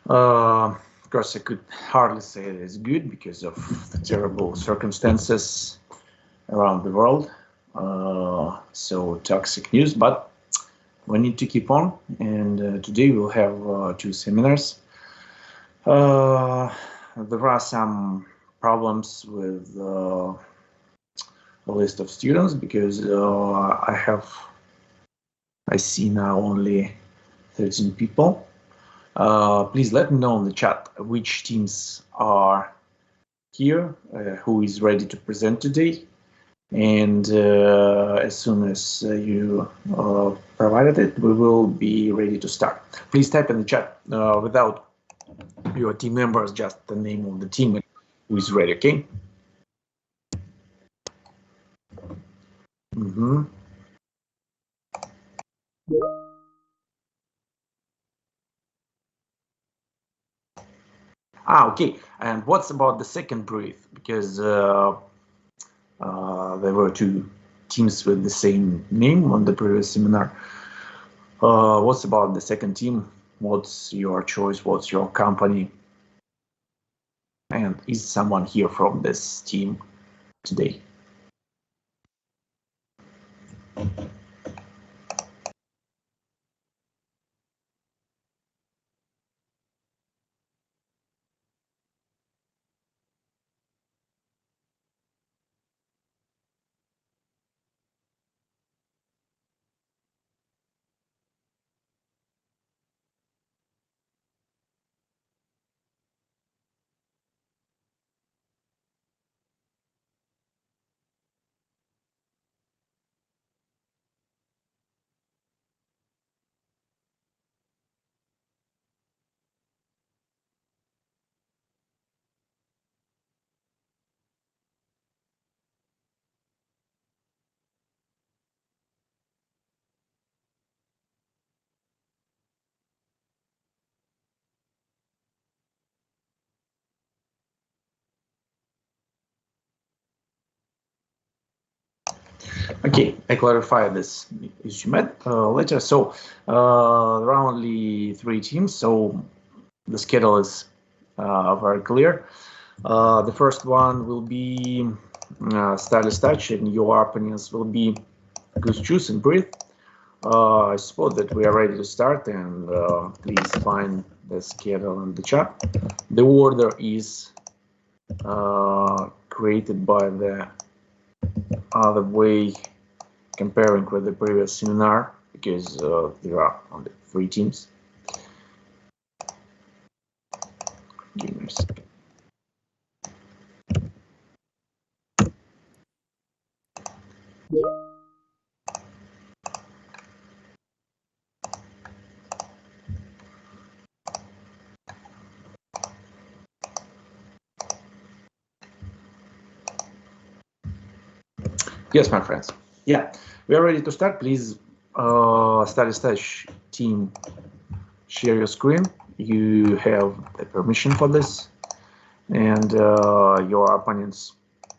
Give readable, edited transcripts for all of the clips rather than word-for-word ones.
Of course, I could hardly say it is good because of the terrible circumstances around the world. So toxic news, but we need to keep on. And today we'll have two seminars. There are some problems with the list of students because I see now only 13 people. Please let me know in the chat which teams are here, who is ready to present today. And as soon as you provided it, we will be ready to start. Please type in the chat without your team members, just the name of the team who is ready, okay? Okay. And what's about the second brief? Because there were two teams with the same name on the previous seminar. What's about the second team? What's your choice? What's your company? And is someone here from this team today? Okay, I clarify this issue later. So there are only 3 teams, so the schedule is very clear. The first one will be Stylus Touch, and your opponents will be Goose Juice and Breathe. I suppose that we are ready to start, and please find the schedule in the chat. The order is created by the other way, comparing with the previous seminar, because there are only 3 teams. Give me a second. Yes, my friends. Yeah, we are ready to start. Please, Stylus team, share your screen. You have the permission for this, and your opponents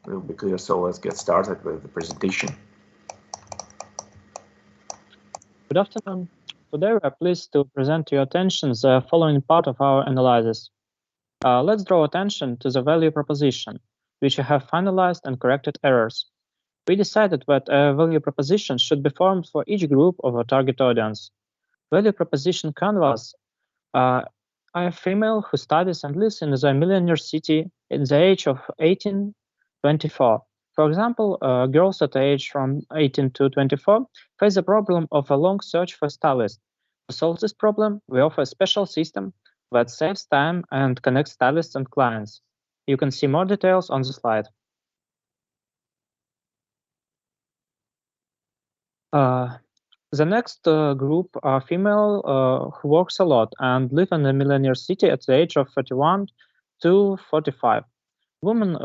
will be clear. So let's get started with the presentation. Good afternoon. Today we are pleased to present to your attention the following part of our analysis. Let's draw attention to the value proposition, which we have finalized and corrected errors. We decided that a value proposition should be formed for each group of our target audience. Value proposition canvas are a female who studies and lives in the millionaire city at the age of 18-24. For example, girls at the age from 18 to 24 face the problem of a long search for a stylist. To solve this problem, we offer a special system that saves time and connects stylists and clients. You can see more details on the slide. The next group are female who works a lot and live in a millionaire city at the age of 31 to 45. Women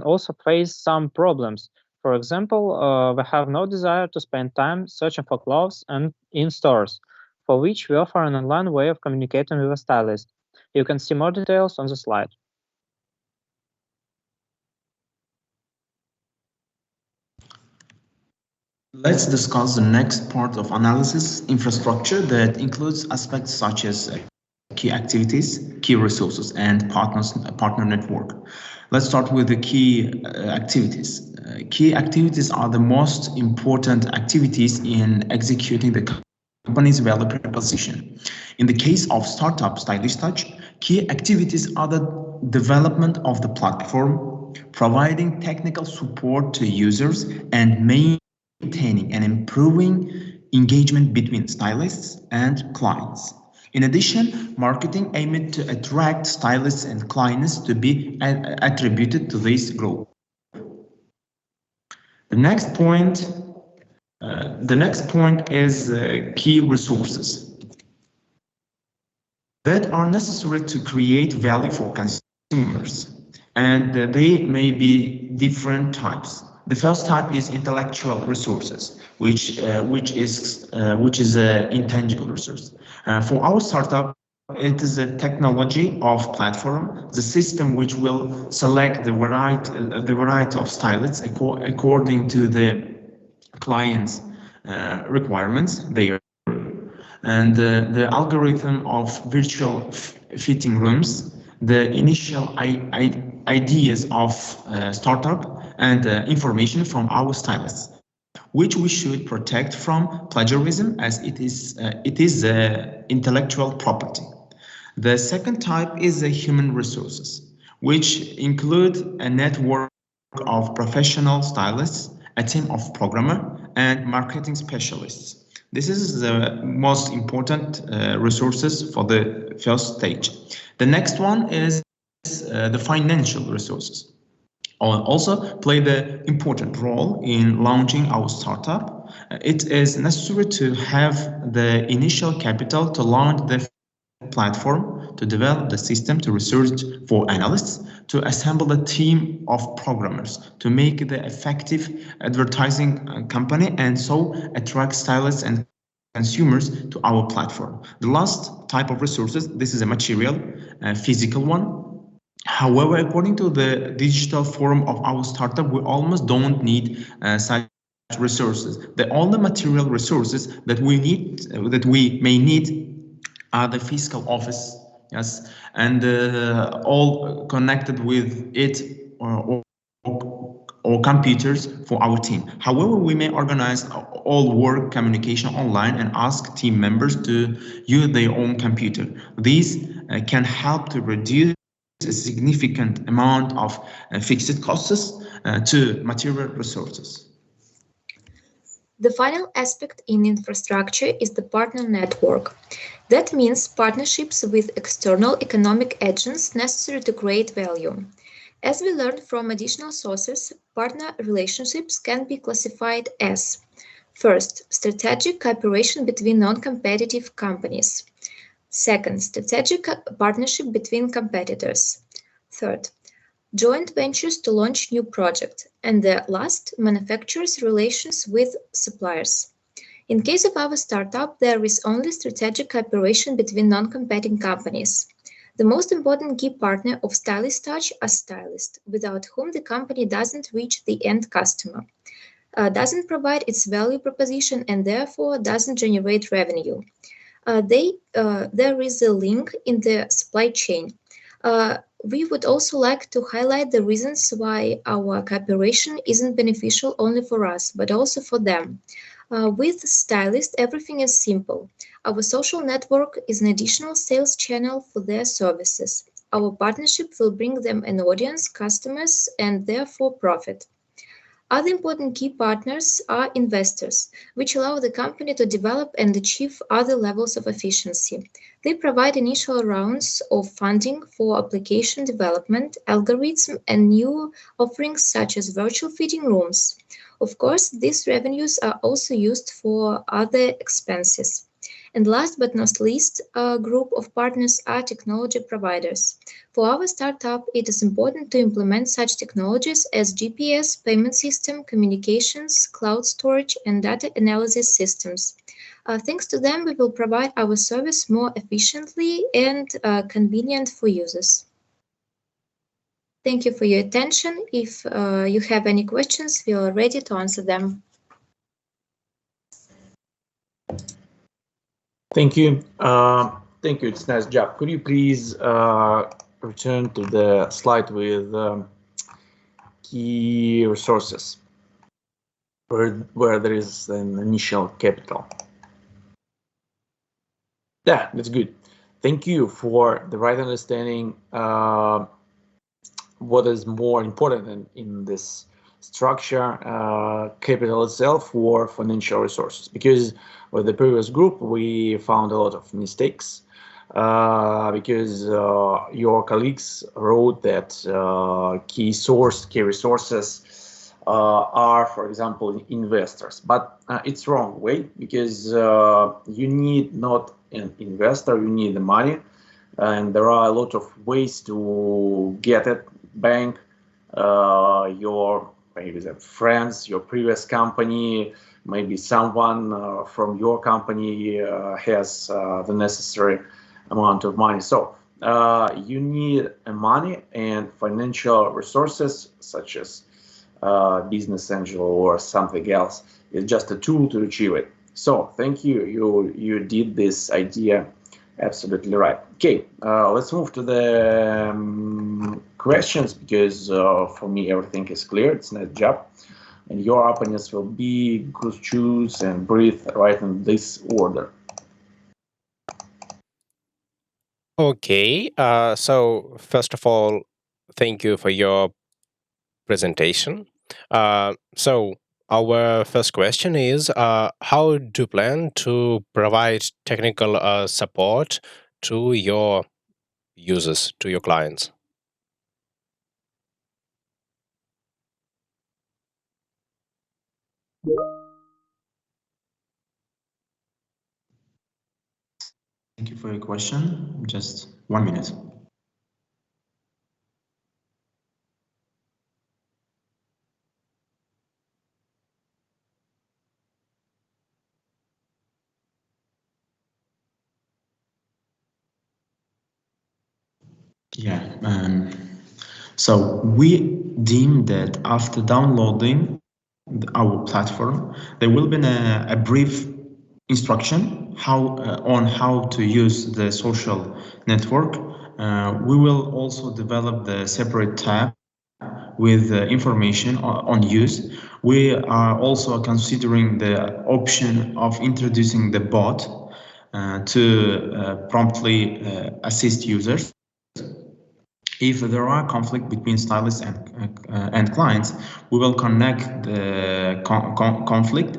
also face some problems. For example, they have no desire to spend time searching for clothes and in stores, for which we offer an online way of communicating with a stylist. You can see more details on the slide. Let's discuss the next part of analysis, infrastructure, that includes aspects such as key activities, key resources, and partner network. Let's start with the key activities. Key activities are the most important activities in executing the company's value proposition. In the case of startup Stylish Touch, key activities are the development of the platform, providing technical support to users, and maintaining and improving engagement between stylists and clients. In addition, marketing aimed to attract stylists and clients to be attributed to this group. The next point is key resources that are necessary to create value for consumers, and they may be different types. The first type is intellectual resources, which is intangible resource. For our startup, it is a technology of platform, the system which will select the variety of stylists according to the client's requirements there, and the algorithm of virtual fitting rooms, the initial ideas of startup, and information from our stylists, which we should protect from plagiarism, as it is intellectual property. The second type is the human resources, which include a network of professional stylists, a team of programmers, and marketing specialists. This is the most important resources for the first stage. The next one is the financial resources. Also play the important role in launching our startup. It is necessary to have the initial capital to launch the platform, to develop the system, to research for analysts, to assemble a team of programmers, to make the effective advertising company, and so attract stylists and consumers to our platform. The last type of resources, this is a material, physical one. However, according to the digital form of our startup, we almost don't need such resources. The only material resources that we may need are the fiscal office, yes, and all connected with it or computers for our team. However, we may organize all work communication online and ask team members to use their own computer. These can help to reduce a significant amount of fixed costs to material resources. The final aspect in infrastructure is the partner network. That means partnerships with external economic agents necessary to create value. As we learned from additional sources, partner relationships can be classified as: first, strategic cooperation between non-competitive companies. Second, strategic partnership between competitors. Third, joint ventures to launch new projects. And the last, manufacturers' relations with suppliers. In case of our startup, there is only strategic cooperation between non-competing companies. The most important key partner of Stylish Touch are stylists, without whom the company doesn't reach the end customer, doesn't provide its value proposition, and therefore doesn't generate revenue. There is a link in the supply chain. We would also like to highlight the reasons why our cooperation isn't beneficial only for us, but also for them. With stylists, everything is simple. Our social network is an additional sales channel for their services. Our partnership will bring them an audience, customers, and therefore profit. Other important key partners are investors, which allow the company to develop and achieve other levels of efficiency. They provide initial rounds of funding for application development, algorithms, and new offerings such as virtual fitting rooms. Of course, these revenues are also used for other expenses. And last but not least, a group of partners are technology providers. For our startup, it is important to implement such technologies as GPS, payment system, communications, cloud storage, and data analysis systems. Thanks to them, we will provide our service more efficiently and convenient for users. Thank you for your attention. If you have any questions, we are ready to answer them. Thank you. Thank you. It's a nice job. Could you please return to the slide with key resources where there is an initial capital? Yeah, that's good. Thank you for the right understanding. What is more important in this structure, capital itself or financial resources? Because with the previous group, we found a lot of mistakes because your colleagues wrote that key resources are, for example, investors. But it's wrong way, because you need not an investor, you need the money. And there are a lot of ways to get it: bank, your maybe the friends, your previous company, maybe someone from your company has the necessary amount of money. So you need money, and financial resources such as business angel or something else is just a tool to achieve it. So thank you. You did this idea absolutely right. Okay, let's move to the questions, because for me everything is clear. It's not a job, and your opinions will be good, choose and breathe right in this order. Okay, so first of all, thank you for your presentation. So our first question is, how do you plan to provide technical support to your users, to your clients? Thank you for your question. Just 1 minute. Yeah, so we deem that after downloading our platform, there will be a brief instruction on how to use the social network. We will also develop the separate tab with information on use. We are also considering the option of introducing the bot to promptly assist users. If there are conflict between stylists and clients, we will connect the conflict,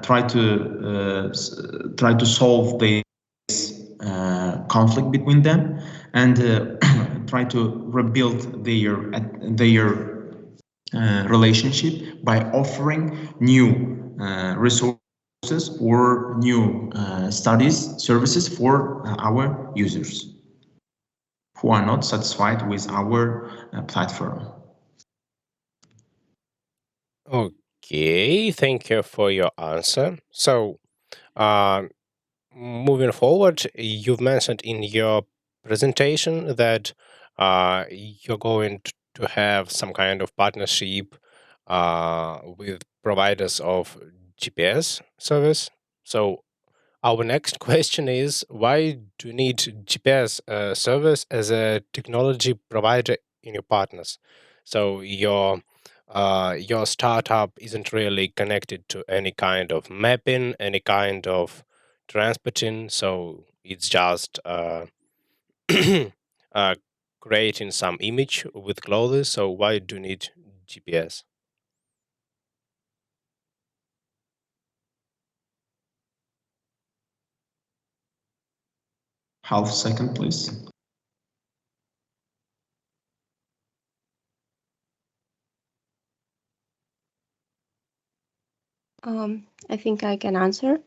try to solve this conflict between them, and try to rebuild their relationship by offering new resources or new studies services for our users who are not satisfied with our platform. Okay, thank you for your answer. So, moving forward, you've mentioned in your presentation that you're going to have some kind of partnership with providers of GPS service. So, our next question is, why do you need GPS service as a technology provider in your partners? So your startup isn't really connected to any kind of mapping, any kind of transporting. So it's just creating some image with clothes. So why do you need GPS? Half second, please. I think I can answer.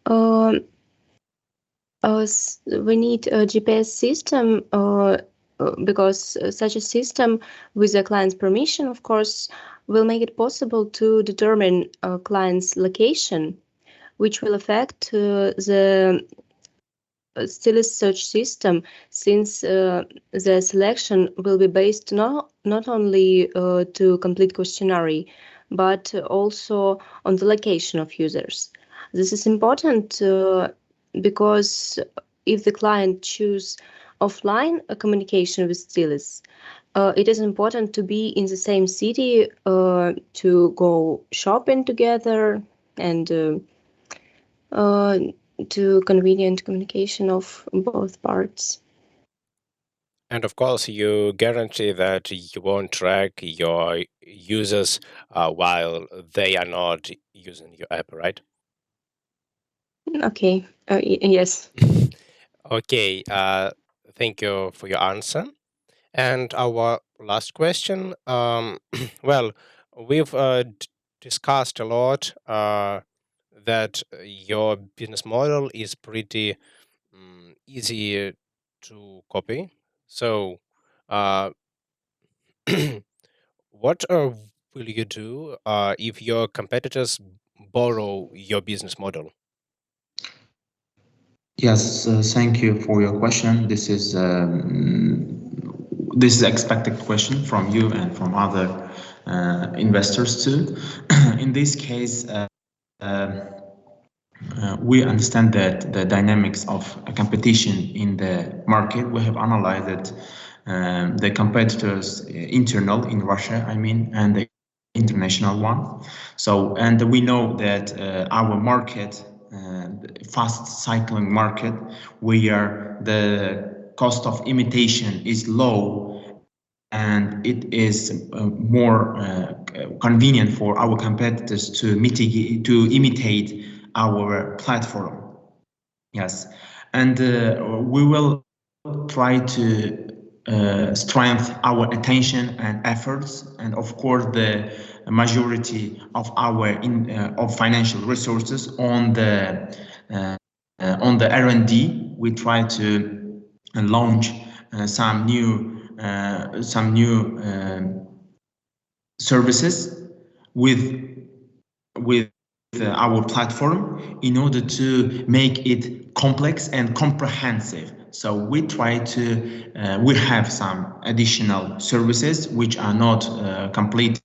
We need a GPS system because such a system, with the client's permission, of course, will make it possible to determine a client's location, which will affect the stylist search system, since the selection will be based not only to complete questionnaire, but also on the location of users. This is important because if the client choose offline communication with dealers, it is important to be in the same city to go shopping together and to convenient communication of both parts. And of course, you guarantee that you won't track your users while they are not using your app, right? Okay. Yes. Okay. Thank you for your answer. And our last question. Well, we've discussed a lot that your business model is pretty easy to copy. So, uh, what will you do if your competitors borrow your business model? Yes, thank you for your question. This is expected question from you and from other investors too. In this case, we understand that the dynamics of competition in the market. We have analyzed the competitors internal in Russia, I mean, and the international one. So, and we know that our market, fast cycling market, where the cost of imitation is low and it is more convenient for our competitors to imitate our platform. Yes, and we will try to strengthen our attention and efforts, and of course the majority of our of financial resources on the R&D. We try to launch some new services with our platform in order to make it complex and comprehensive. So we try to we have some additional services which are not complete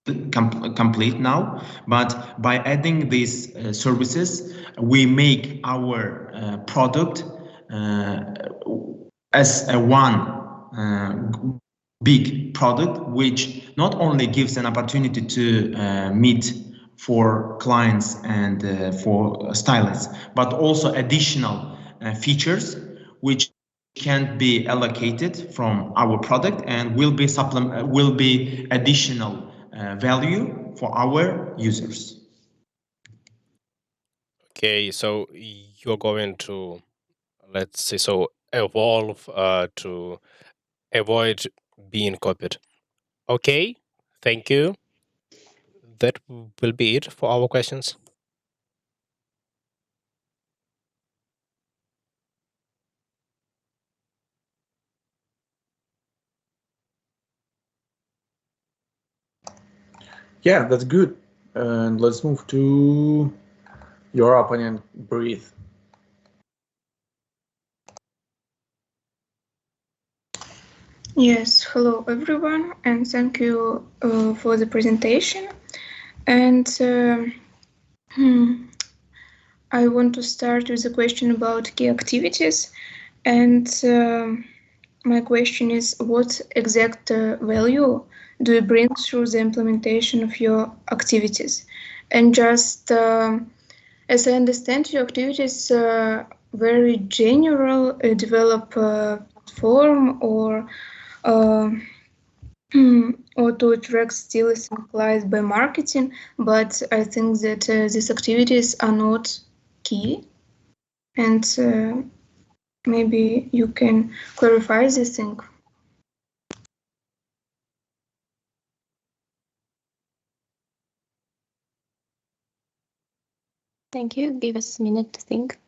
now, but by adding these services, we make our product as a one big product, which not only gives an opportunity to meet for clients and for stylists, but also additional features which can be allocated from our product and will be additional value for our users. Okay, so you're going to, let's say, so evolve to avoid being copied. Okay, thank you. That will be it for our questions. Yeah, that's good. And let's move to your opinion. Breathe. Yes, hello everyone, and thank you for the presentation. And I want to start with a question about key activities. And my question is, what exact value do you bring through the implementation of your activities? And just as I understand, your activities very general, develop platform or or to attract stylists and clients by marketing, but I think that these activities are not key, and maybe you can clarify this thing. Thank you. Give us a minute to think.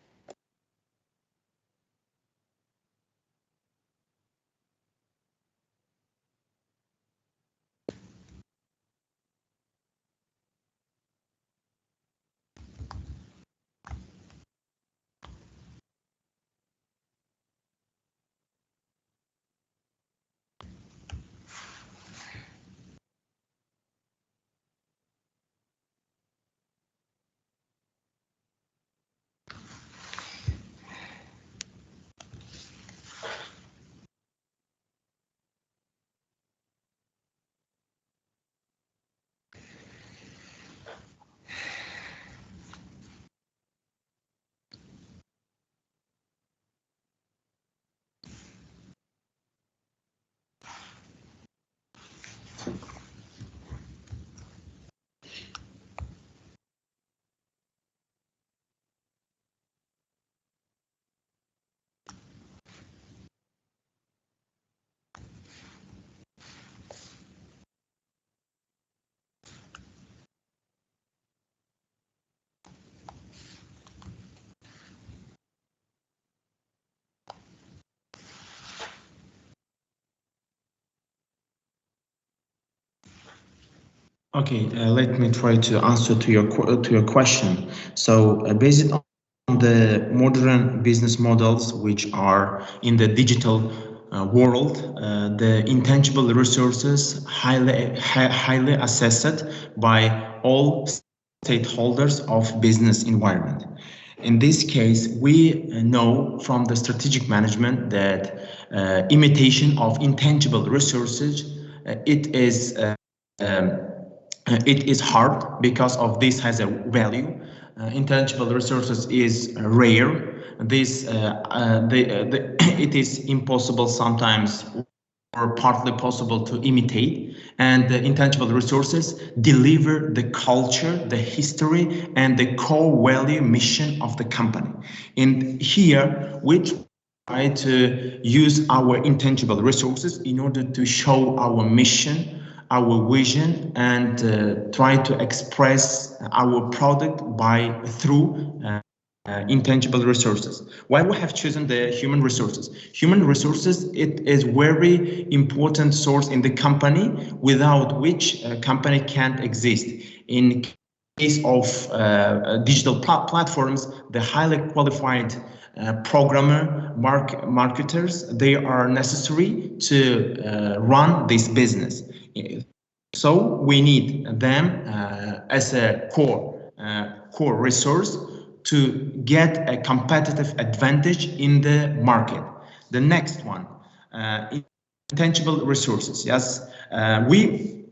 Okay, let me try to answer to your question. So, based on the modern business models which are in the digital world, the intangible resources highly assessed by all stakeholders of business environment. In this case, we know from the strategic management that imitation of intangible resources it is hard because of this has a value. Intangible resources is rare. It is impossible sometimes or partly possible to imitate, and the intangible resources deliver the culture, the history, and the core value mission of the company. And here we try to use our intangible resources in order to show our mission, our vision, and try to express our product through intangible resources. Why we have chosen the human resources? Human resources, it is very important source in the company, without which a company can't exist. In case of digital platforms, the highly qualified programmer, marketers, they are necessary to run this business. So we need them as a core resource to get a competitive advantage in the market. The next one, intangible resources. Yes, we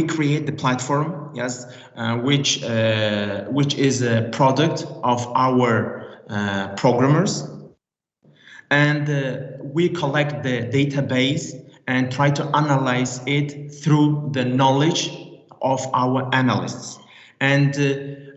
create the platform. Yes, which is a product of our programmers, and we collect the database and try to analyze it through the knowledge of our analysts. And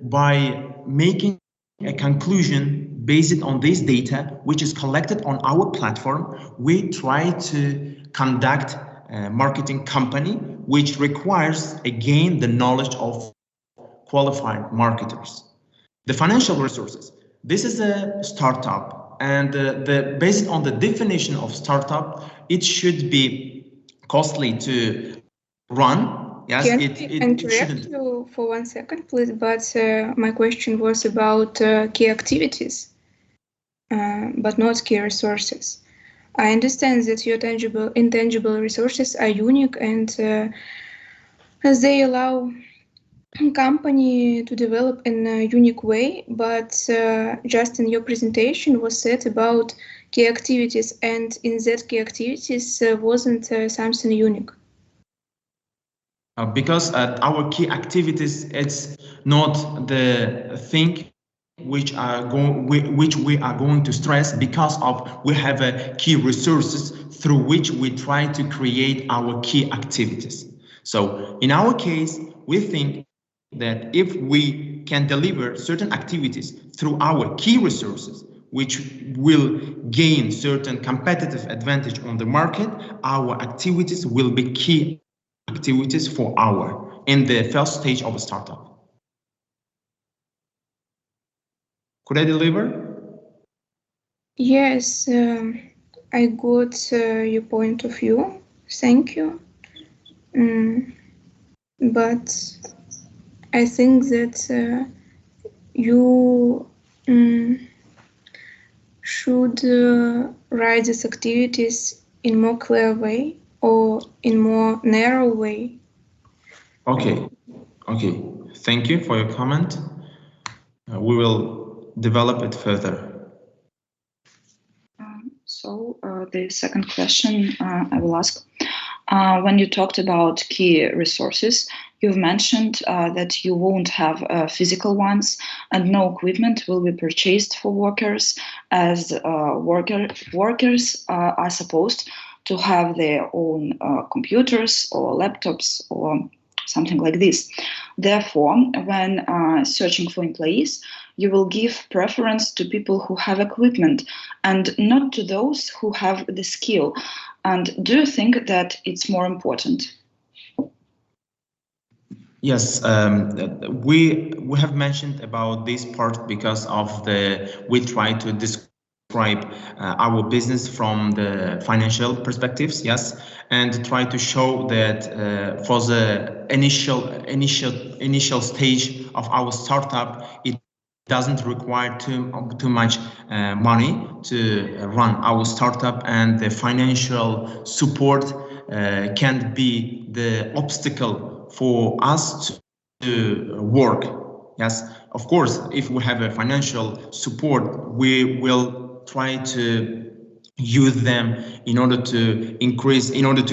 by making a conclusion based on this data, which is collected on our platform, we try to conduct a marketing campaign, which requires, again, the knowledge of qualified marketers. The financial resources. This is a startup, and based on the definition of startup, it should be costly to run. Yes, Can I interrupt you for 1 second, please? But my question was about key activities, but not key resources. I understand that your intangible resources are unique, and they allow company to develop in a unique way, but just in your presentation was said about key activities, and in that key activities wasn't something unique. Because our key activities, it's not the thing which we are going to stress, because of we have key resources through which we try to create our key activities. So in our case, we think that if we can deliver certain activities through our key resources, which will gain certain competitive advantage on the market, our activities will be key activities in the first stage of a startup. Could I deliver? Yes, I got your point of view. Thank you. But I think that you should write these activities in more clear way or in more narrow way. Okay. Thank you for your comment. We will develop it further. So the second question I will ask. When you talked about key resources, you've mentioned that you won't have physical ones, and no equipment will be purchased for workers, as workers are supposed to have their own computers or laptops or something like this. Therefore, when searching for employees, you will give preference to people who have equipment and not to those who have the skill. And do you think that it's more important? Yes, we have mentioned about this part because of we try to describe our business from the financial perspectives, yes, and try to show that for the initial stage of our startup, it doesn't require too much money to run our startup, and the financial support can be the obstacle for us to work. Yes, of course, if we have a financial support, we will try to use them in order to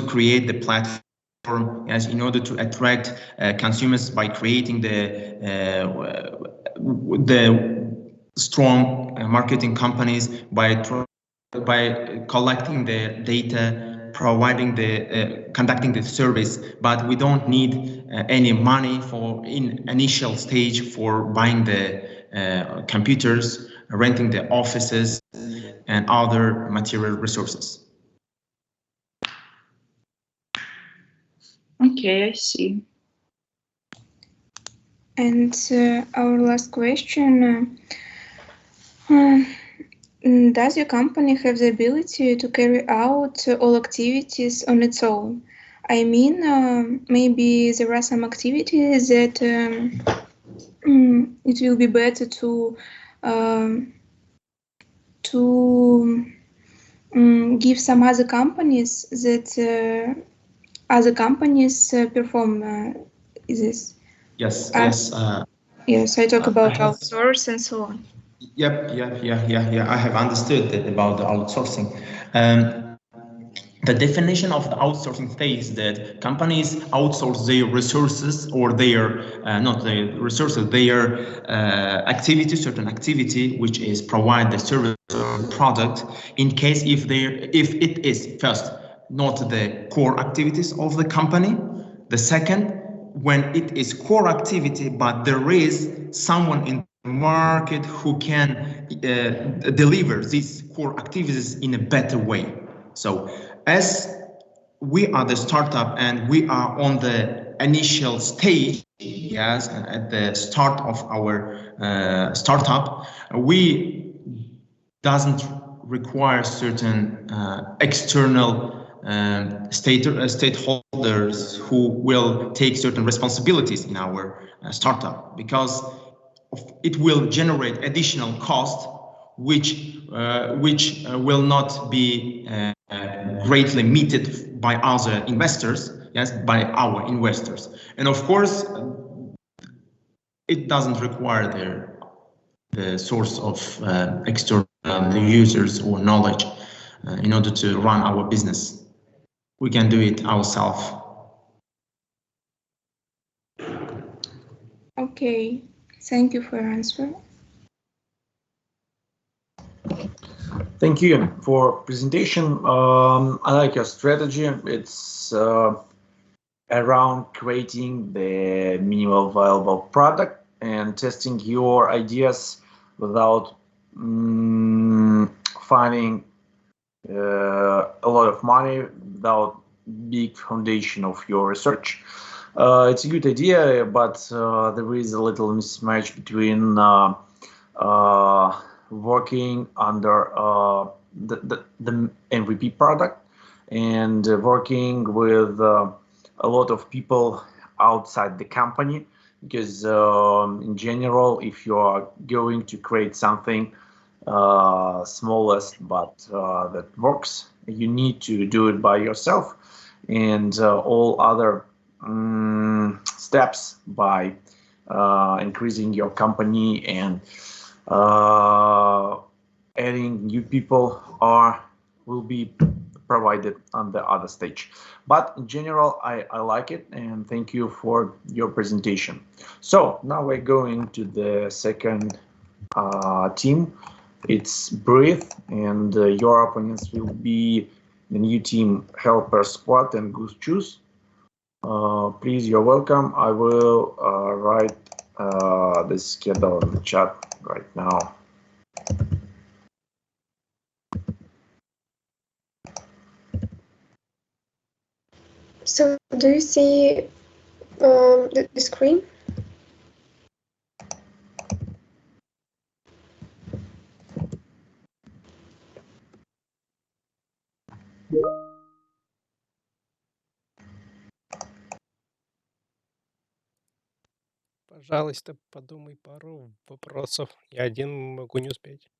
create the platform, as in order to attract consumers by creating the strong marketing companies, by collecting the data, providing conducting the service. But we don't need any money in initial stage for buying the computers, renting the offices, and other material resources. Okay, I see. And our last question, does your company have the ability to carry out all activities on its own? I mean, maybe there are some activities that it will be better to give some other companies that other companies perform this. Yes, Yes, I talk about outsource and so on. Yep. I have understood that about the outsourcing. The definition of the outsourcing states that companies outsource their resources, or their activity, certain activity, which is provide the service or product, in case if it is first not the core activities of the company. The second, when it is core activity, but there is someone in the market who can deliver these core activities in a better way. So as we are the startup and we are on the initial stage, yes, at the start of our startup, we doesn't require certain external stakeholders who will take certain responsibilities in our startup, because it will generate additional cost, which will not be greatly meted by other investors, yes, by our investors. And of course, it doesn't require the source of external users or knowledge in order to run our business. We can do it ourselves. Okay, thank you for your answer. Thank you for presentation. I like your strategy. It's around creating the minimal viable product and testing your ideas without finding a lot of money, without big foundation of your research. It's a good idea, but there is a little mismatch between working under the MVP product and working with a lot of people outside the company, because in general, if you are going to create something smallest but that works, you need to do it by yourself, and all other steps by increasing your company and adding new people will be provided on the other stage. But in general, I like it, and thank you for your presentation. So now we're going to the second team. It's Breathe, and your opponents will be the new team Helper Squad and Goose Juice. Please, you're welcome. I will write the schedule in the chat right now. So, do you see the screen? Пожалуйста, подумай пару вопросов. Я один могу не успеть.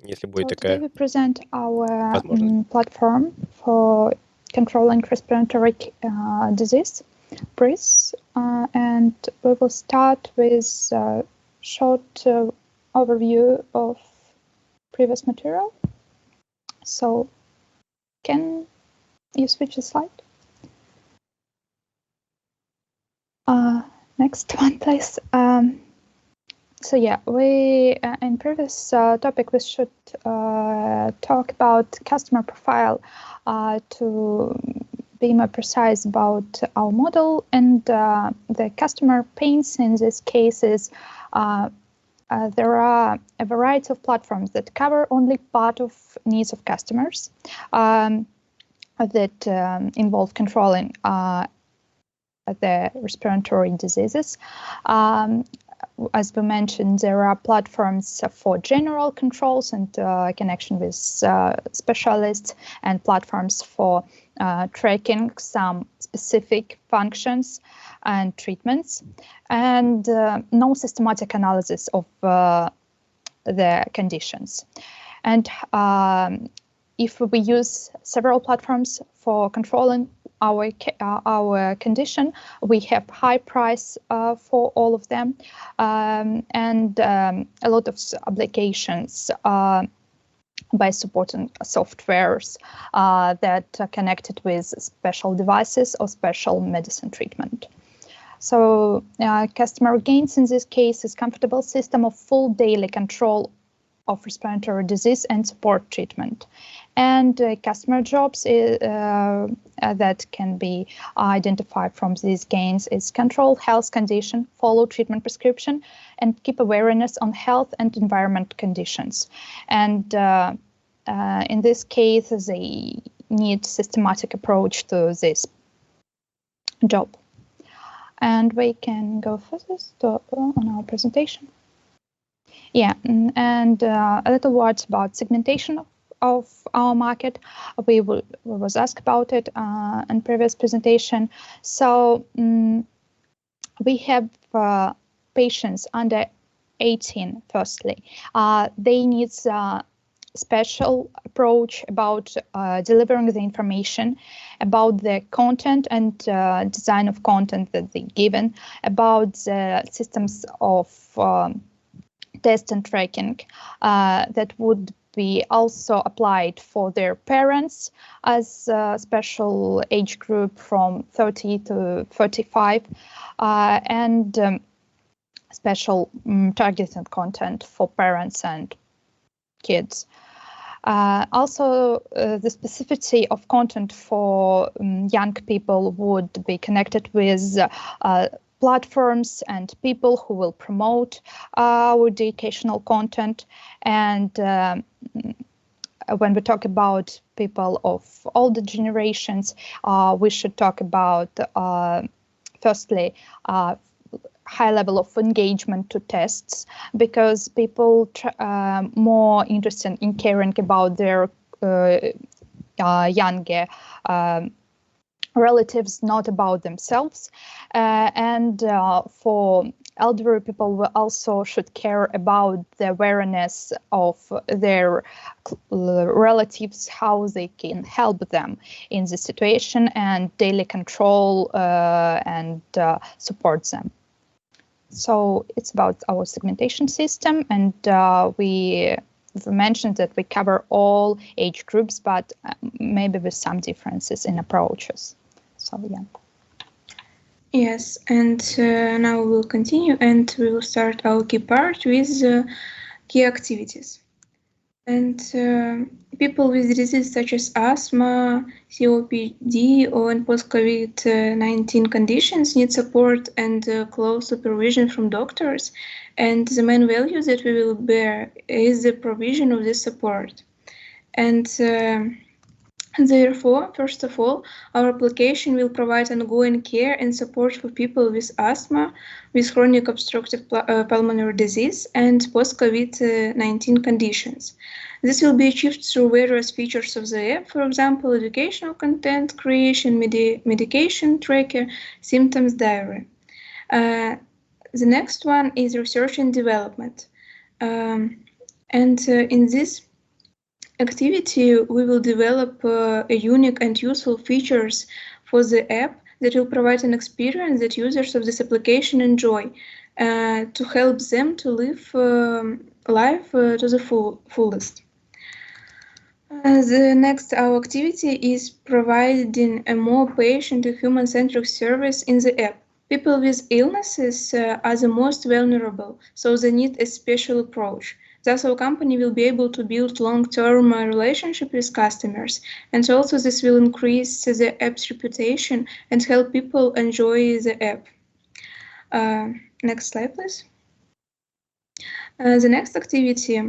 Если будет So today такая we present our возможность. platform for controlling respiratory disease, breath, and we will start with a short overview of previous material. So can you switch the slide? Next one, please. So yeah, we in previous topic we should talk about customer profile to be more precise about our model, and the customer pains in this case is there are a variety of platforms that cover only part of needs of customers that involve controlling the respiratory diseases. As we mentioned, there are platforms for general controls and connection with specialists, and platforms for tracking some specific functions and treatments, and no systematic analysis of the conditions. And if we use several platforms for controlling our condition, we have high price for all of them, and a lot of applications by supporting softwares that are connected with special devices or special medicine treatment. So customer gains in this case is comfortable system of full daily control of respiratory disease and support treatment. And customer jobs that can be identified from these gains is control health condition, follow treatment prescription, and keep awareness on health and environment conditions. And in this case, they need systematic approach to this job. And we can go further on our presentation. Yeah, and a little words about segmentation of our market. We was asked about it in previous presentation. So we have patients under 18. Firstly, they need special approach about delivering the information about the content and design of content that they given, about the systems of test and tracking that would be also applied for their parents as a special age group from 30 to 35, and special targeted content for parents and kids. Also, the specificity of content for young people would be connected with platforms and people who will promote our educational content. And when we talk about people of older generations, we should talk about, firstly, high level of engagement to tests, because people more interested in caring about their younger relatives, not about themselves. And for elderly people, we also should care about the awareness of their relatives, how they can help them in the situation, and daily control and support them. So it's about our segmentation system, and we mentioned that we cover all age groups, but maybe with some differences in approaches. So yeah. Yes, and now we'll continue, and we will start our key part with key activities. And people with diseases such as asthma, COPD, or post-COVID-19 conditions need support and close supervision from doctors. And the main value that we will bear is the provision of this support. And Therefore, first of all, our application will provide ongoing care and support for people with asthma, with chronic obstructive pulmonary disease, and post-COVID-19 conditions. This will be achieved through various features of the app, for example, educational content creation, medication tracker, symptoms diary. The next one is research and development. In this activity, we will develop unique and useful features for the app that will provide an experience that users of this application enjoy to help them to live life to the fullest. The next our activity is providing a more patient and human-centric service in the app. People with illnesses are the most vulnerable, so they need a special approach. Thus, our company will be able to build long-term relationship with customers, and also this will increase the app's reputation and help people enjoy the app. Next slide, please. The next activity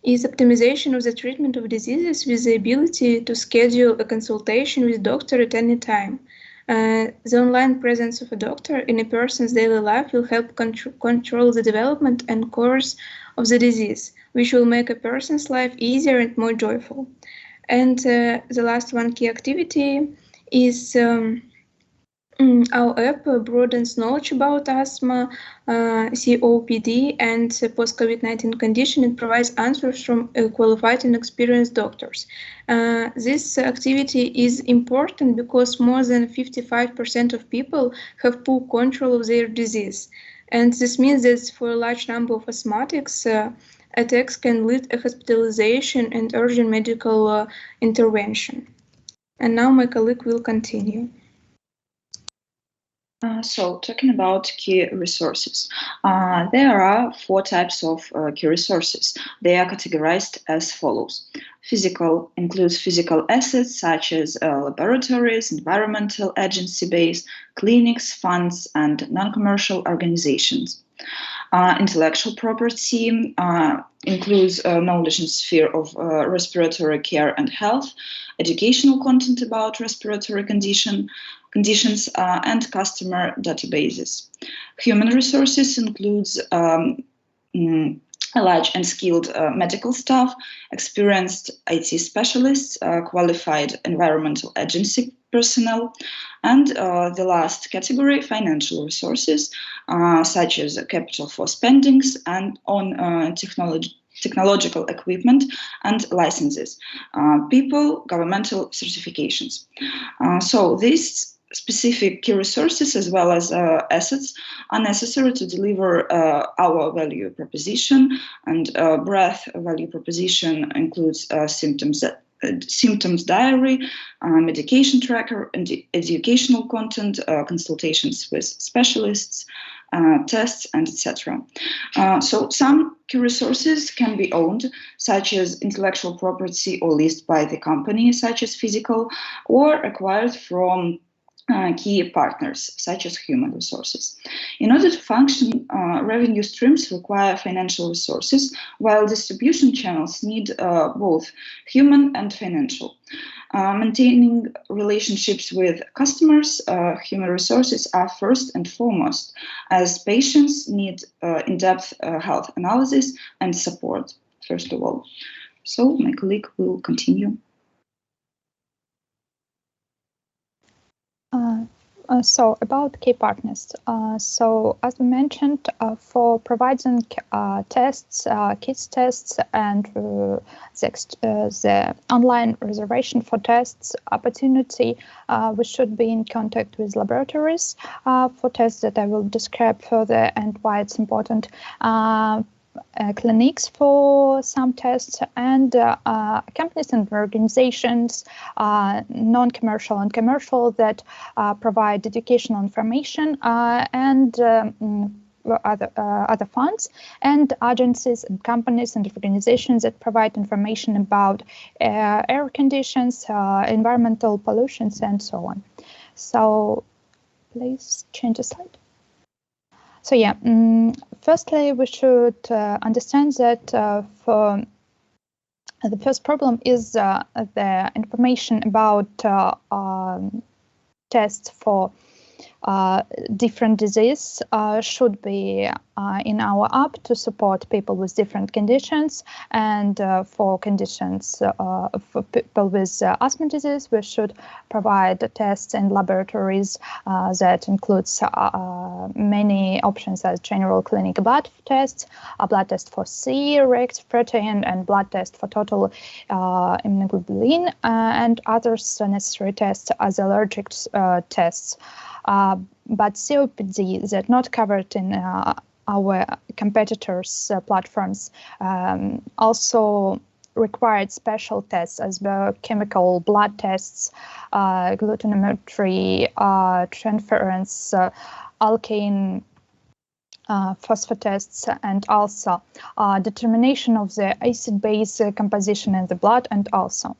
is optimization of the treatment of diseases with the ability to schedule a consultation with doctor at any time. The online presence of a doctor in a person's daily life will help control the development and course of the disease, which will make a person's life easier and more joyful. And the last one key activity is our app broadens knowledge about asthma, COPD, and post-COVID-19 condition and provides answers from qualified and experienced doctors. This activity is important because more than 55% of people have poor control of their disease. And this means that for a large number of asthmatics, attacks can lead to hospitalization and urgent medical intervention. And now my colleague will continue. So talking about key resources, there are 4 types of key resources. They are categorized as follows. Physical includes physical assets such as laboratories, environmental agency base, clinics, funds, and non-commercial organizations. Intellectual property includes knowledge in sphere of respiratory care and health, educational content about respiratory conditions, and customer databases. Human resources includes a large and skilled medical staff, experienced IT specialists, qualified environmental agency personnel, and the last category, financial resources, such as capital for spendings and on technological equipment and licenses, people, governmental certifications. So these specific key resources as well as assets are necessary to deliver our value proposition, and breadth value proposition includes symptoms diary, medication tracker, and educational content, consultations with specialists, tests, and etc. So some key resources can be owned, such as intellectual property or leased by the company, such as physical, or acquired from key partners, such as human resources. In order to function, revenue streams require financial resources, while distribution channels need both human and financial. Maintaining relationships with customers, human resources are first and foremost, as patients need in-depth health analysis and support, first of all. So my colleague will continue. So about key partners. So as we mentioned, for providing tests, kids tests, and the online reservation for tests opportunity, we should be in contact with laboratories for tests that I will describe further and why it's important. Clinics for some tests, and companies and organizations, non-commercial and commercial, that provide educational information, and other funds, and agencies and companies and organizations that provide information about air conditions, environmental pollutions, and so on. So please change the slide. So yeah, firstly, we should understand that for The first problem is the information about tests for different disease should be in our app to support people with different conditions. And for conditions for people with asthma disease, we should provide tests in laboratories that includes many options as general clinical blood tests, a blood test for C-reactive protein, and blood test for total immunoglobulin, and others necessary tests as allergic tests. But COPD that not covered in our competitors' platforms also required special tests as biochemical blood tests, glutamimetry, transference, alkane phosphotests, and also determination of the acid-base composition in the blood, and also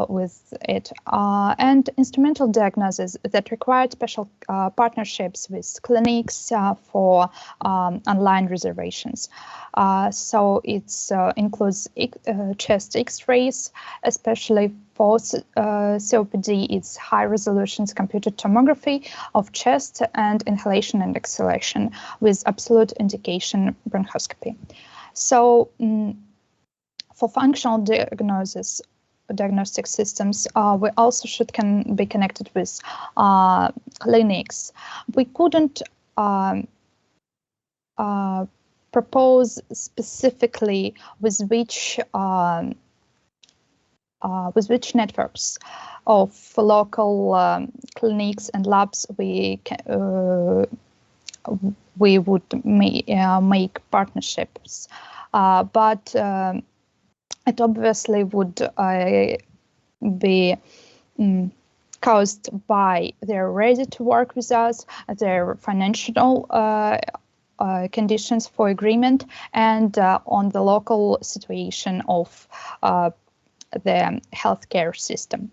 with it, and instrumental diagnosis that required special partnerships with clinics for online reservations. So it includes chest X-rays, especially for COPD. It's high-resolution computed tomography of chest and inhalation and exhalation with absolute indication bronchoscopy. So for functional diagnostic systems, we also can be connected with clinics. We couldn't propose specifically with which networks of local clinics and labs we would make partnerships, but it obviously would be caused by their ready to work with us, their financial conditions for agreement, and on the local situation of the healthcare system.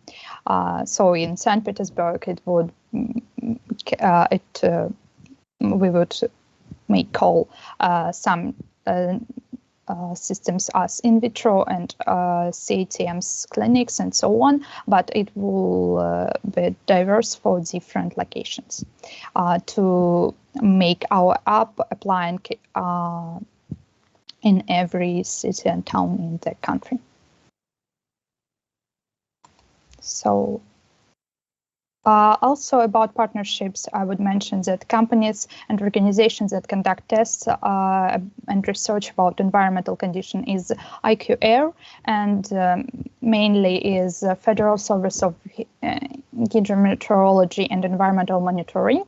So in St. Petersburg, it would we would make call some systems as in vitro and CATM's clinics and so on, but it will be diverse for different locations to make our app applying in every city and town in the country. So also about partnerships, I would mention that companies and organizations that conduct tests and research about environmental condition is IQ-Air, and mainly is Federal Service of Hydrometeorology and Environmental Monitoring,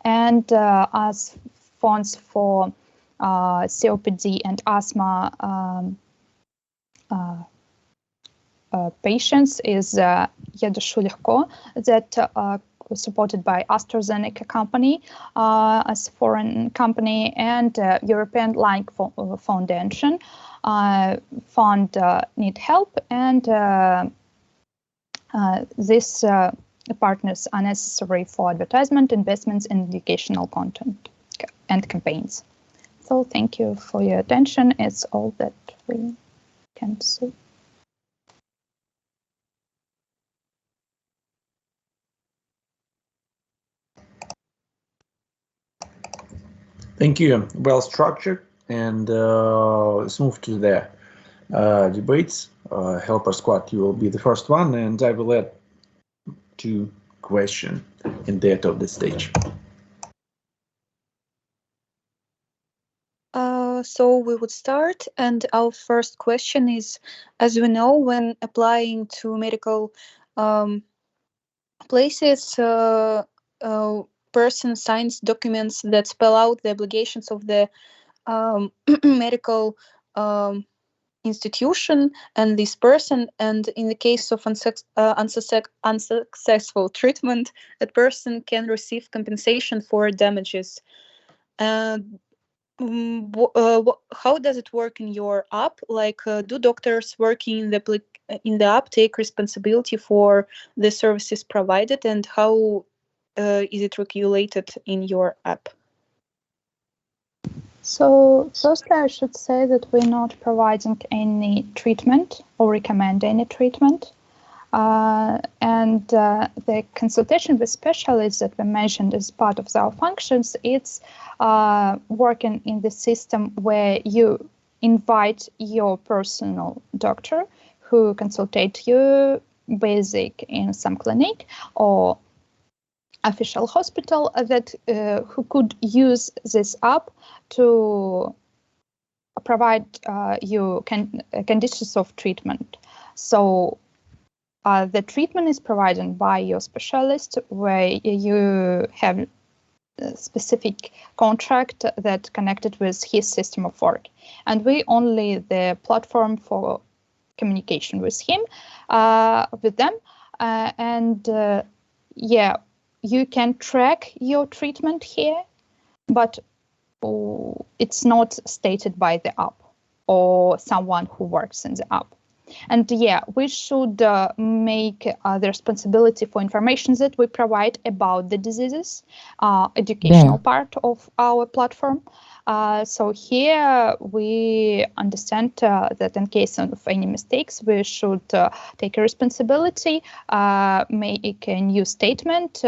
and as funds for COPD and asthma patients is Yedu Lehko, that supported by AstraZeneca company as foreign company, and European Lung Foundation fund need help, and these partners are necessary for advertisement, investments in educational content and campaigns. So thank you for your attention. It's all that we can see. Thank you. Well structured, and let's move to the debates. Helper squad, you will be the first one, and I will add 2 questions in the end of the stage. So we would start, and our first question is, as we know, when applying to medical places, person signs documents that spell out the obligations of the medical institution and this person, and in the case of unsuccessful treatment, that person can receive compensation for damages. How does it work in your app? Like, do doctors working in the app take responsibility for the services provided, and how is it regulated in your app? So firstly, I should say that we're not providing any treatment or recommend any treatment. And the consultation with specialists that we mentioned as part of our functions, it's working in the system where you invite your personal doctor who consultate you basic in some clinic or official hospital that who could use this app to provide you conditions of treatment. So the treatment is provided by your specialist, where you have a specific contract that connected with his system of work, and we only the platform for communication with him, with them, and yeah, you can track your treatment here, but it's not stated by the app or someone who works in the app. And yeah, we should make the responsibility for information that we provide about the diseases, educational part of our platform. So here we understand that in case of any mistakes, we should take a responsibility, make a new statement,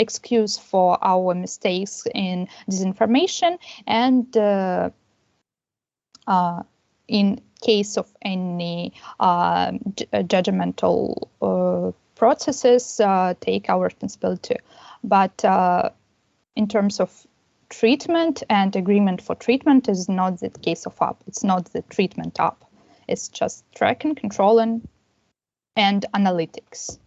excuse for our mistakes in disinformation, and in case of any judgmental processes, take our responsibility. But in terms of treatment and agreement for treatment is not the case of app. It's not the treatment app. It's just tracking, controlling, and analytics.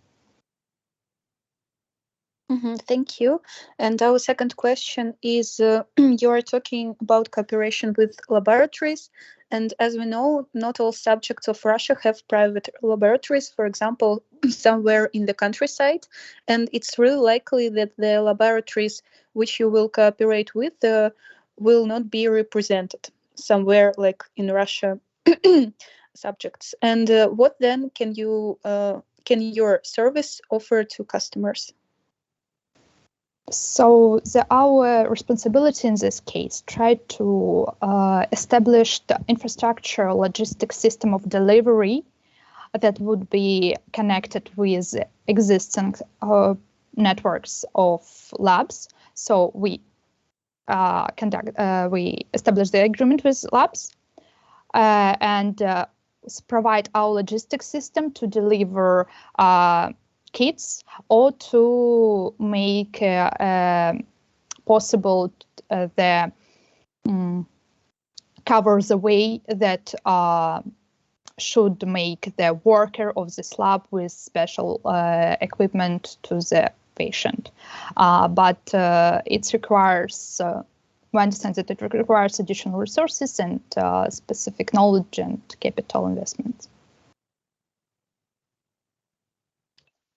Thank you. And our second question is, you are talking about cooperation with laboratories. And as we know, not all subjects of Russia have private laboratories, for example, somewhere in the countryside. And it's really likely that the laboratories which you will cooperate with will not be represented somewhere like in Russia subjects. And what then can your service offer to customers? So our responsibility in this case, try to establish the infrastructure logistics system of delivery that would be connected with existing networks of labs. So we we establish the agreement with labs and provide our logistics system to deliver kits or to make possible the cover the way that should make the worker of this lab with special equipment to the patient. But it requires, we understand that it requires additional resources and specific knowledge and capital investments.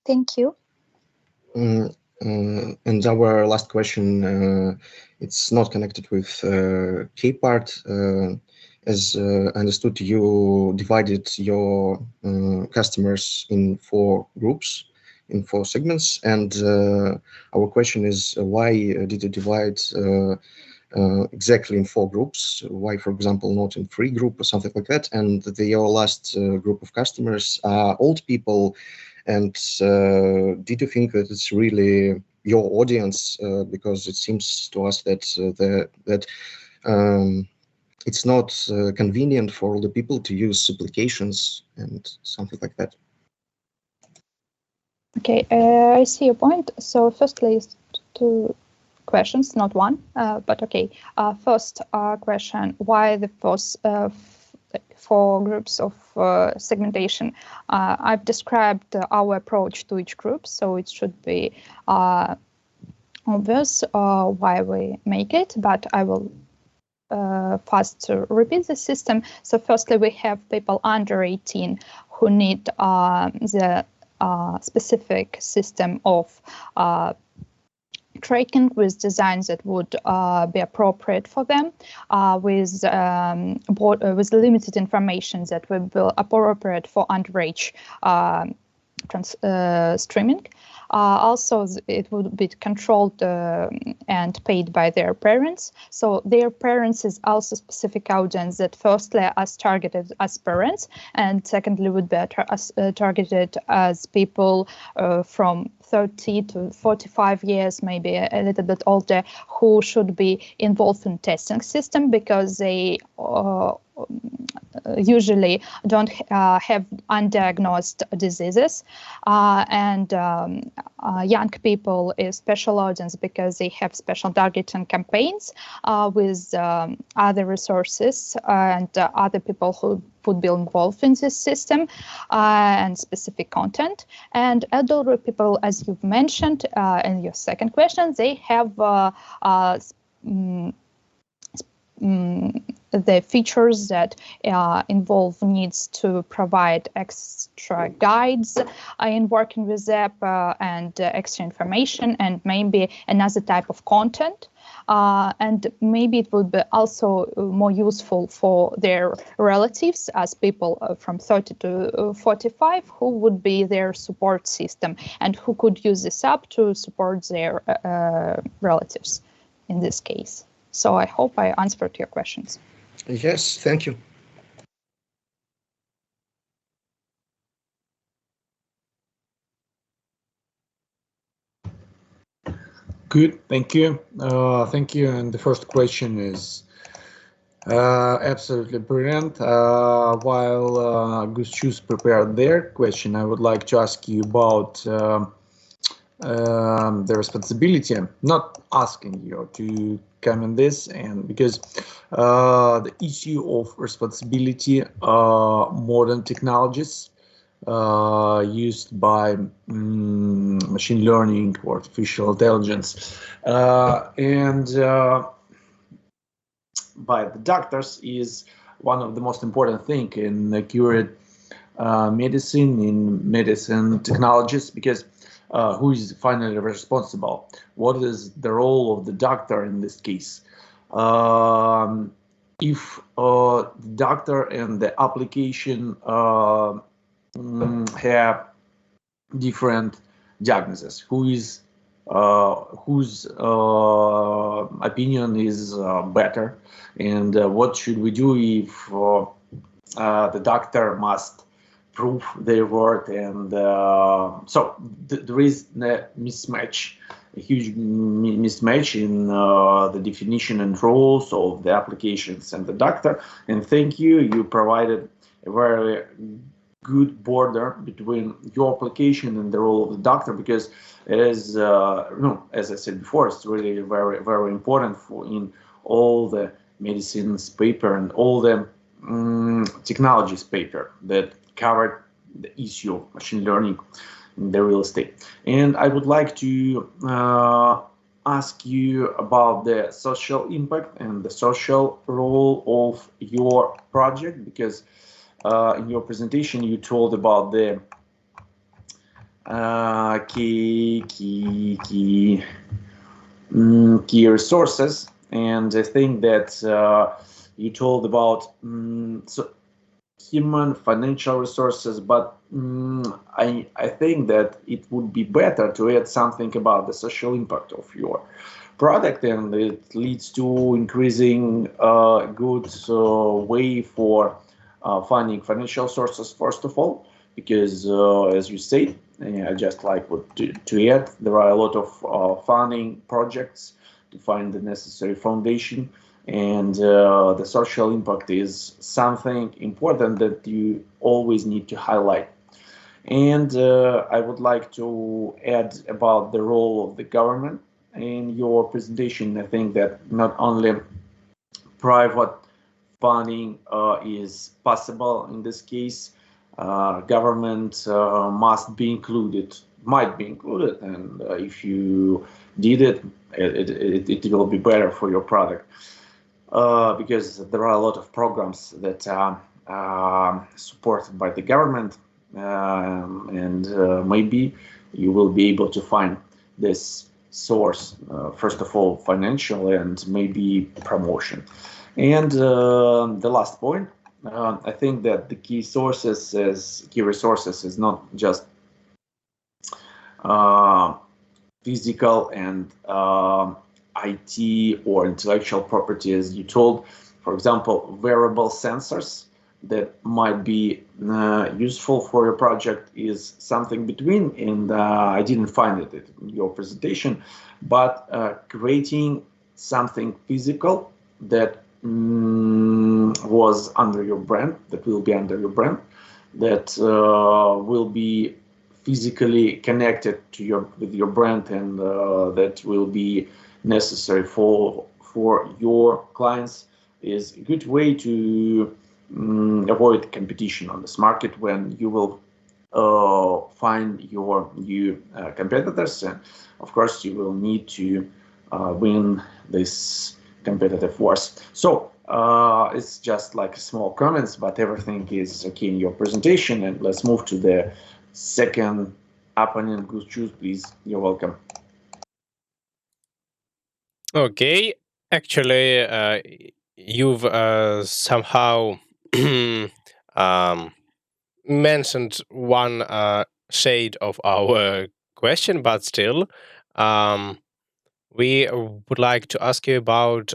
Thank you. And our last question, it's not connected with key part. As I understood, you divided your customers in 4 groups, in 4 segments. And our question is, why did you divide exactly in 4 groups? Why, for example, not in 3 groups or something like that? And your last group of customers are old people. And did you think that it's really your audience? Because it seems to us that it's not convenient for all the people to use applications and something like that. Okay, I see your point. So firstly, 2 questions, not 1, but okay. First question, why the first 4 groups of segmentation? I've described our approach to each group, so it should be obvious why we make it, but I will fast repeat the system. So firstly, we have people under 18 who need the specific system of tracking with designs that would be appropriate for them, with limited information that will be appropriate for underage streaming. Also, it would be controlled and paid by their parents. So their parents is also specific audience that firstly as targeted as parents, and secondly would be targeted as people from 30 to 45 years, maybe a little bit older, who should be involved in testing system because they usually don't have undiagnosed diseases, and young people is special audience because they have special targeting campaigns with other resources and other people who would be involved in this system and specific content. And elderly people, as you've mentioned in your second question, they have the features that involve needs to provide extra guides in working with app and extra information and maybe another type of content. And maybe it would be also more useful for their relatives as people from 30 to 45 who would be their support system and who could use this app to support their relatives in this case. So I hope I answered your questions. Yes, thank you. Good, thank you. Thank you. And the first question is absolutely brilliant. While Goose Shoes prepared their question, I would like to ask you about the responsibility. Not asking you to comment this, and because the issue of responsibility, modern technologies used by machine learning or artificial intelligence and by the doctors is one of the most important thing in accurate medicine, in medicine technologies, because who is finally responsible? What is the role of the doctor in this case? If the doctor and the application have different diagnoses, whose opinion is better, and what should we do if the doctor must prove their word, and so there is a mismatch, a huge mismatch in the definition and roles of the applications and the doctor. And thank you, you provided a very good border between your application and the role of the doctor, because it is, as I said before, it's really very, very important for in all the medicines paper and all the technologies paper that covered the issue of machine learning in the real estate. And I would like to ask you about the social impact and the social role of your project, because in your presentation you told about the key resources, and I think that you told about human financial resources, but I think that it would be better to add something about the social impact of your product, and it leads to increasing good way for finding financial sources first of all, because as you said, I just like to add, there are a lot of funding projects to find the necessary foundation, and the social impact is something important that you always need to highlight. And I would like to add about the role of the government in your presentation. I think that not only private funding is possible in this case, government must be included, might be included, and if you did it, it will be better for your product. Because there are a lot of programs that are supported by the government, and maybe you will be able to find this source, first of all, financial and maybe promotion. And the last point, I think that the key resources is not just physical and IT or intellectual properties. You told, for example, wearable sensors that might be useful for your project is something between, and I didn't find it in your presentation, but creating something physical that was under your brand, that will be under your brand, that will be physically connected to your brand, and that will be necessary for your clients, is a good way to avoid competition on this market when you will find your new competitors, and of course you will need to win this competitive wars. So it's just like small comments, but everything is okay in your presentation. And let's move to the second opponent. Good choose, please. You're welcome. Okay, actually, you've somehow mentioned one shade of our question, but still, we would like to ask you about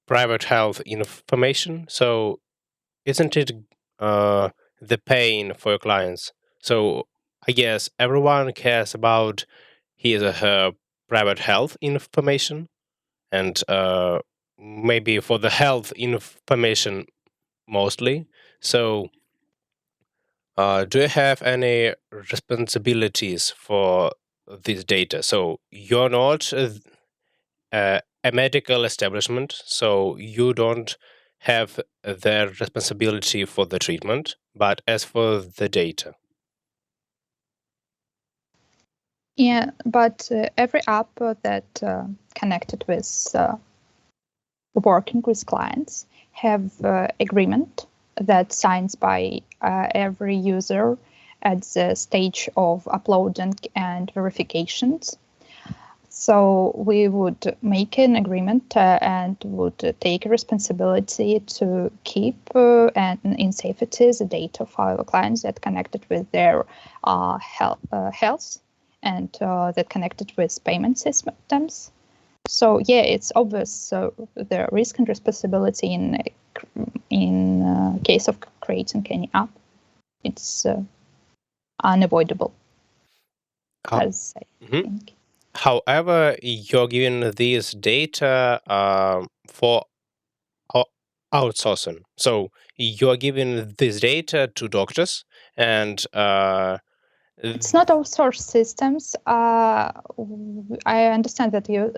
private health information. So, isn't it the pain for your clients? So, I guess everyone cares about his or her private health information, and maybe for the health information mostly. So, do you have any responsibilities for this data? So, you're not a medical establishment, so you don't have the responsibility for the treatment, but as for the data. Yeah, but every app that connected with working with clients have agreement that signs by every user at the stage of uploading and verifications. So we would make an agreement and would take responsibility to keep and in safety the data of our clients that connected with their health and that connected with payment systems. So yeah, it's obvious the risk and responsibility in case of creating any app. It's unavoidable, as I think. However, you're giving this data for outsourcing. So you're giving this data to doctors, and it's not outsourced systems. I understand that you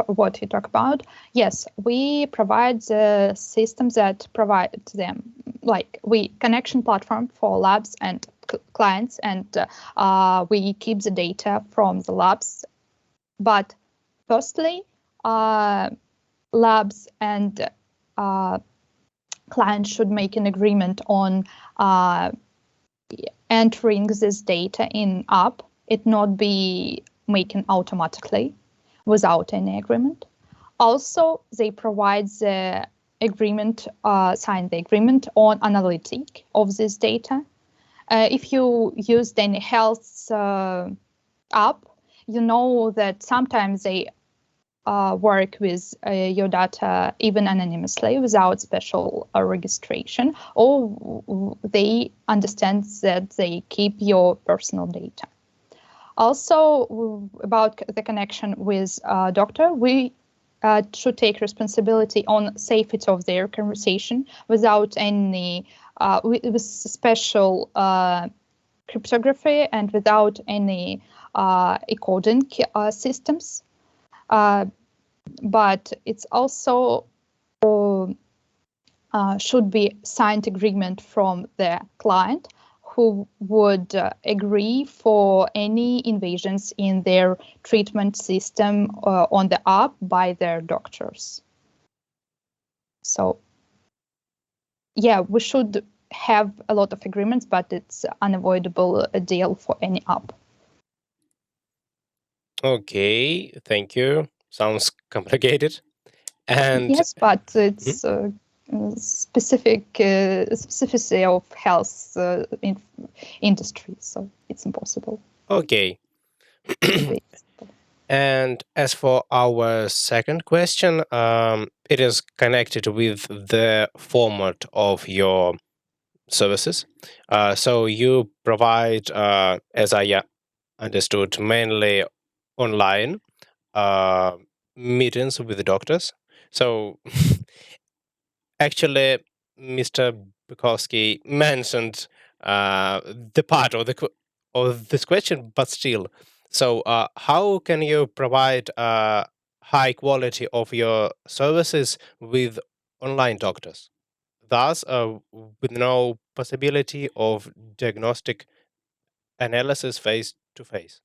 what you talk about. Yes, we provide the systems that provide them, like we connection platform for labs and clients, and we keep the data from the labs. But firstly, labs and clients should make an agreement on entering this data in app. It not be making automatically without any agreement. Also, they provide the agreement, sign the agreement on analytic of this data. If you use any health app, you know that sometimes they work with your data even anonymously without special registration, or they understand that they keep your personal data. Also, about the connection with doctor, we should take responsibility on safety of their conversation without any with special cryptography and without any encoding systems. But it's also should be signed agreement from the client who would agree for any invasions in their treatment system on the app by their doctors. So yeah, we should have a lot of agreements, but it's unavoidable a deal for any app. Okay, thank you. Sounds complicated. And yes, but it's specificity of health industry, so it's impossible. Okay. And as for our second question, it is connected with the format of your services. So you provide, as I understood, mainly online meetings with the doctors. So actually, Mr. Bukowski mentioned the part of of this question, but still. So, how can you provide high quality of your services with online doctors? Thus, with no possibility of diagnostic analysis face to face.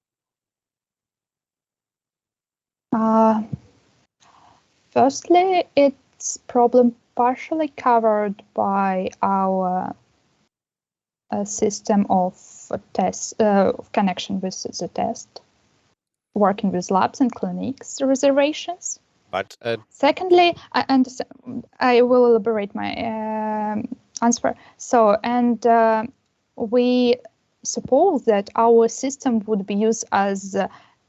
Firstly, it's problem partially covered by our system of tests of connection with the test, working with labs and clinics reservations. But secondly, I understand. I will elaborate my answer. So, and we suppose that our system would be used as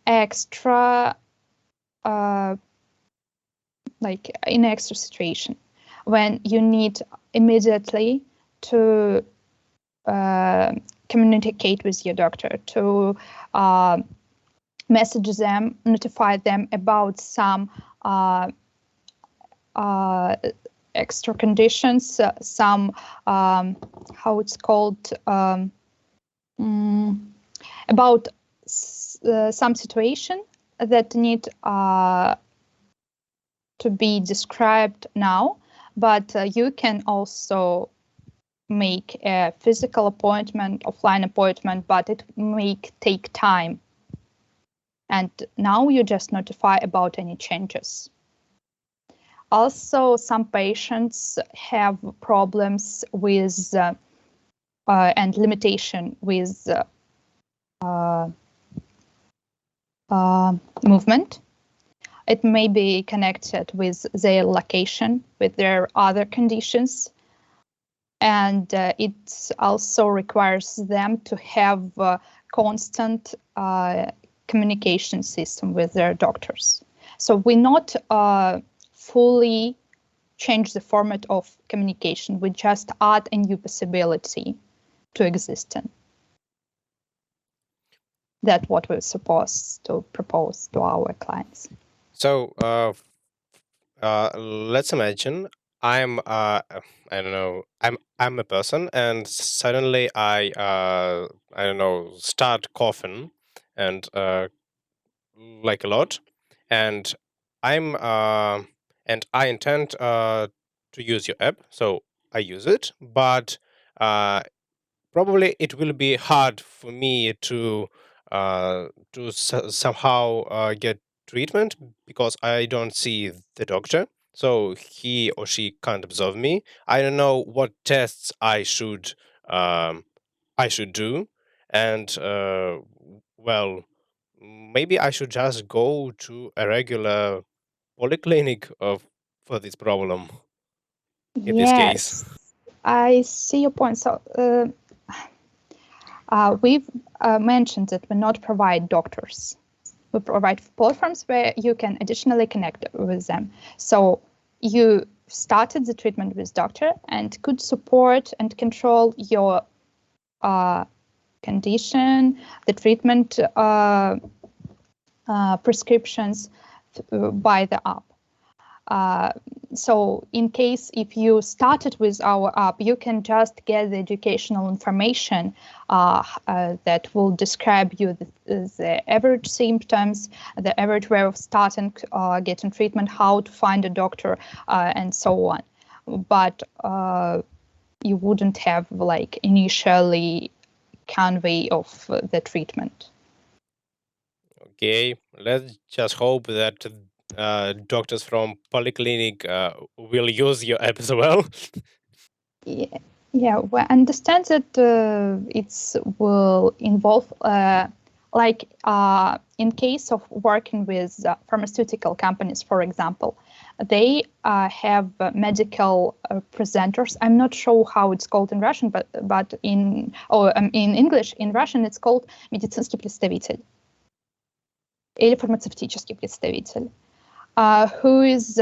extra, like in extra situation, when you need immediately to communicate with your doctor, to message them, notify them about some extra conditions, some how it's called, about some situation that need to be described now, but you can also make a physical appointment, offline appointment, but it may take time. And now you just notify about any changes. Also, some patients have problems with and limitation with movement. It may be connected with their location, with their other conditions. And it also requires them to have a constant communication system with their doctors. So we not fully change the format of communication. We just add a new possibility to existence. That's what we're supposed to propose to our clients. So let's imagine I'm I don't know, I'm a person, and suddenly I don't know, start coughing and like a lot, and I'm and I intend to use your app, so I use it, but probably it will be hard for me to somehow get treatment because I don't see the doctor, so he or she can't observe me. I don't know what tests I should do, and well, maybe I should just go to a regular polyclinic for this problem. In this case, I see your point. So we've mentioned that we not provide doctors. We provide platforms where you can additionally connect with them. So you started the treatment with doctor and could support and control your condition, the treatment prescriptions by the app. So in case if you started with our app, you can just get the educational information that will describe you the average symptoms, the average way of starting, getting treatment, how to find a doctor, and so on. But you wouldn't have like initially convey of the treatment. Okay, let's just hope that doctors from polyclinic will use your app as well. Yeah, we understand that it will involve, in case of working with pharmaceutical companies, for example, they have medical presenters. I'm not sure how it's called in Russian, but in English, in Russian, it's called медицинский представитель или фармацевтический представитель, who is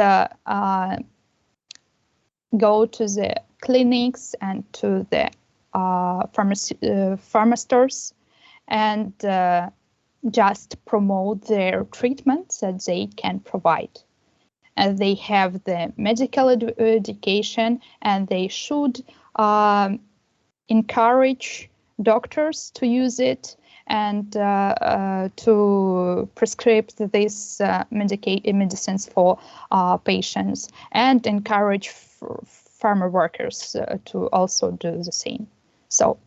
go to the clinics and to the pharma stores and just promote their treatments that they can provide. And they have the medical education, and they should encourage doctors to use it and to prescribe these medicines for patients, and encourage pharma workers to also do the same. So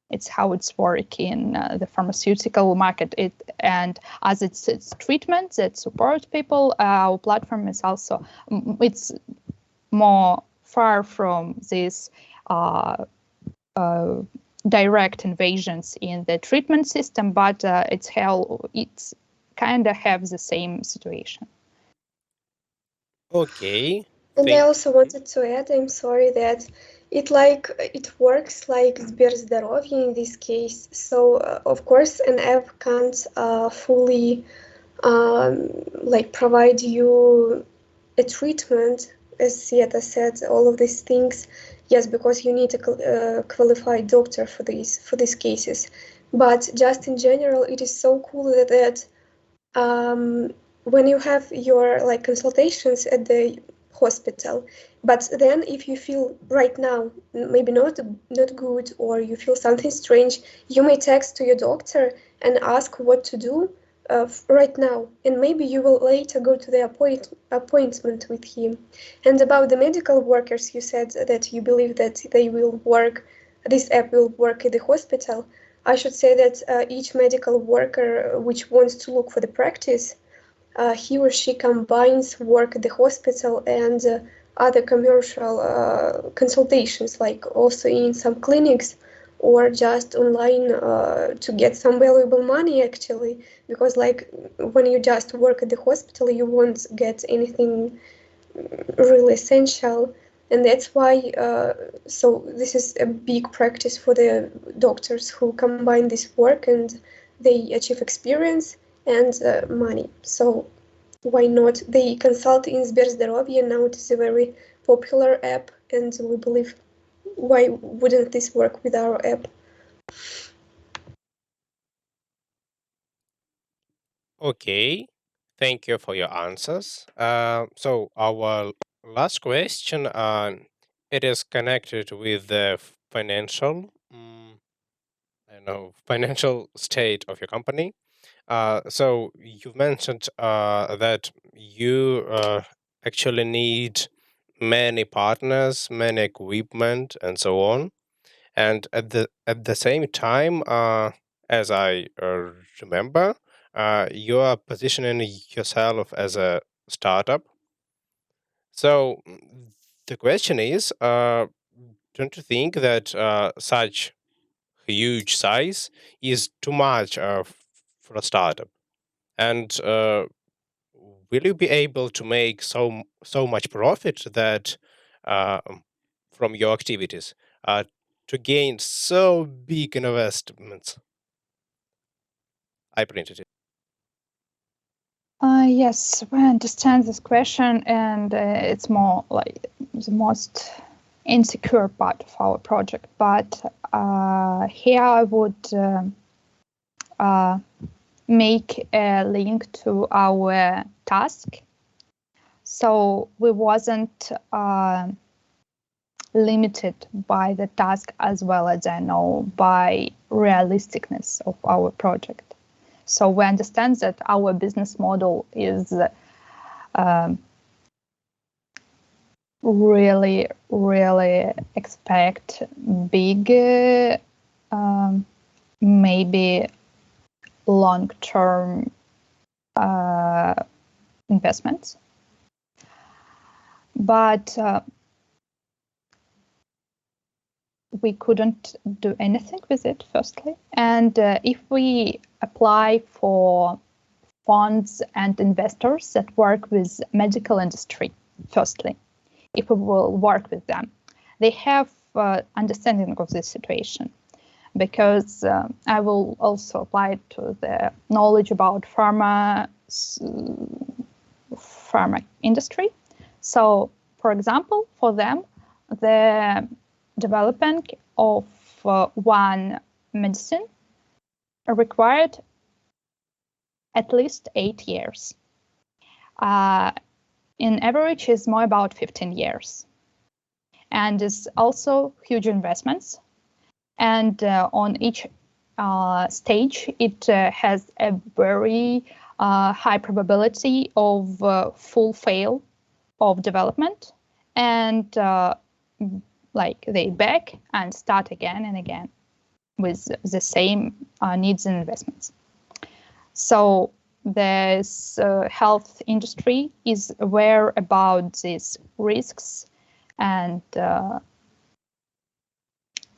it's how it's working in the pharmaceutical market. And as it's treatment that support people, our platform is also it's more far from this direct invasions in the treatment system, but it's kind of have the same situation. Okay. And I also wanted to add, I'm sorry, that it works like Сберздоровье in this case. So of course an app can't fully provide you a treatment, as Sieta said, all of these things. Yes, because you need a qualified doctor for these cases. But just in general, it is so cool that when you have your consultations at the hospital, but then if you feel right now maybe not good, or you feel something strange, you may text to your doctor and ask what to do right now, and maybe you will later go to the appointment with him. And about the medical workers, you said that you believe that this app will work at the hospital. I should say that each medical worker which wants to look for the practice, he or she combines work at the hospital and other commercial consultations, like also in some clinics, or just online to get some valuable money, actually, because when you just work at the hospital, you won't get anything really essential. And that's why, so this is a big practice for the doctors who combine this work, and they achieve experience and money. So why not? They consult in Сберздоровье, now it is a very popular app, and we believe, why wouldn't this work with our app? Okay, thank you for your answers. So our last question, it is connected with the financial, financial state of your company. So you've mentioned that you actually need many partners, many equipment, and so on. And at the same time, as I remember, you are positioning yourself as a startup. So the question is, don't you think that such huge size is too much for a startup? And will you be able to make so much profit that from your activities to gain so big investments? I printed it. Yes, I understand this question, and it's more like the most insecure part of our project. But here I would make a link to our task. So we wasn't limited by the task, as well as I know by realisticness of our project. So we understand that our business model is really, really expect big, maybe long-term investments. But we couldn't do anything with it, firstly. And if we apply for funds and investors that work with medical industry, firstly, if we will work with them. They have understanding of this situation, because I will also apply it to the knowledge about pharma industry. So, for example, for them, the development of one medicine required at least 8 years. In average, is more about 15 years. And it's also huge investments. And on each stage, it has a very high probability of full fail of development, and like they back and start again and again with the same needs and investments. So this health industry is aware about these risks, and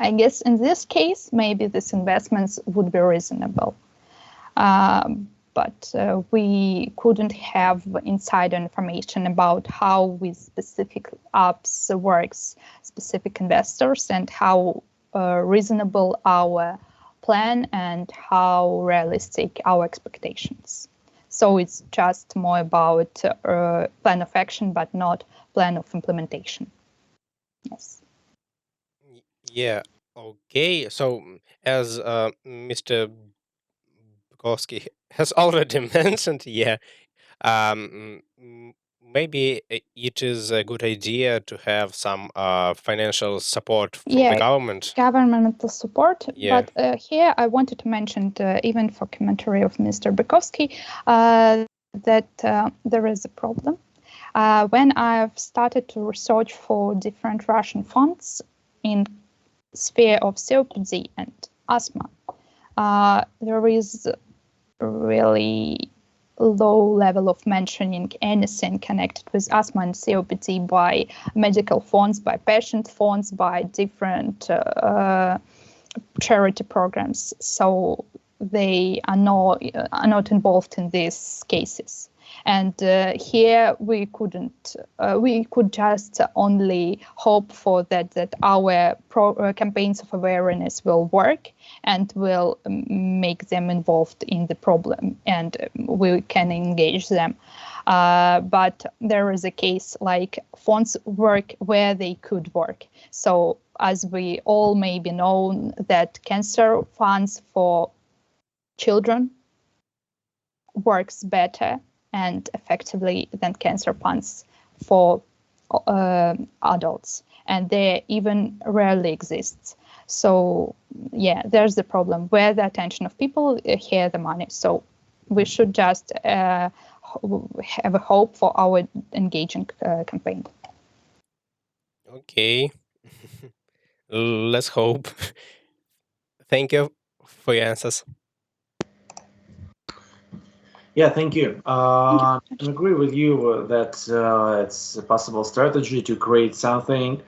I guess in this case, maybe these investments would be reasonable. But we couldn't have insider information about how with specific apps works, specific investors, and how reasonable our plan and how realistic our expectations. So it's just more about plan of action, but not plan of implementation. Yes. Yeah, okay. So as Mr. Bukowski has already mentioned, yeah, maybe it is a good idea to have some financial support from the government. Governmental support. Yeah. But here I wanted to mention, even for commentary of Mr. Bukowski, that there is a problem. When I've started to research for different Russian funds in sphere of COPD and asthma, there is really low level of mentioning anything connected with asthma and COPD by medical funds, by patient funds, by different charity programs. So they are not involved in these cases. And here we could just only hope for that our campaigns of awareness will work and will make them involved in the problem, and we can engage them. But there is a case like funds work where they could work. So as we all maybe know that cancer funds for children works better and effectively than cancer funds for adults, and they even rarely exists. So yeah, there's the problem where the attention of people, here the money. So we should just have a hope for our engaging campaign. Okay, let's hope. Thank you for your answers. Yeah, thank you. I agree with you that it's a possible strategy to create something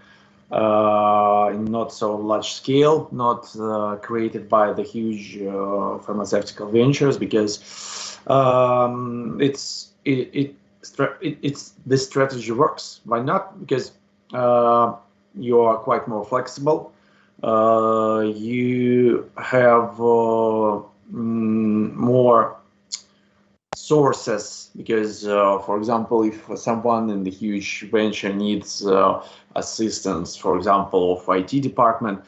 in not so large scale, not created by the huge pharmaceutical ventures, because this strategy works. Why not? Because you are quite more flexible. You have more sources, because for example, if someone in the huge venture needs assistance, for example, of IT department,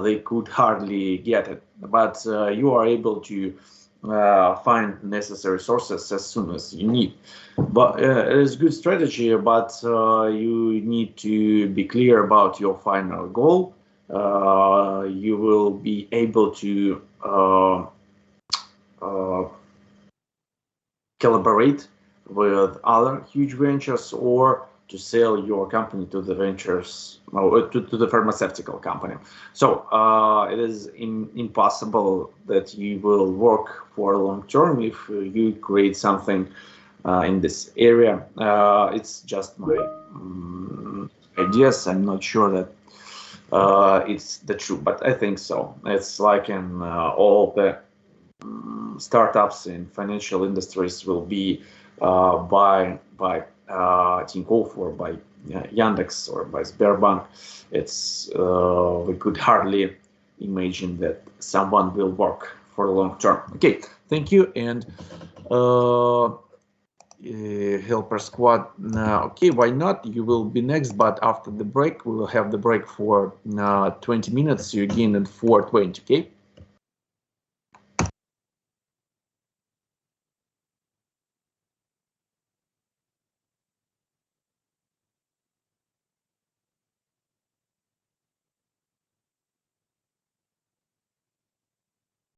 they could hardly get it, but you are able to find necessary sources as soon as you need. But it is a good strategy, but you need to be clear about your final goal. You will be able to collaborate with other huge ventures, or to sell your company to the ventures, or to the pharmaceutical company. So it is impossible that you will work for long term if you create something in this area. It's just my ideas. I'm not sure that it's the truth, but I think so. It's like in all the startups in financial industries will be by Tinkoff or by Yandex or by Sberbank, it's we could hardly imagine that someone will work for the long term. Okay, thank you. And helper squad. Okay, why not? You will be next, but after the break, we will have the break for 20 minutes. You again at 4:20. Okay.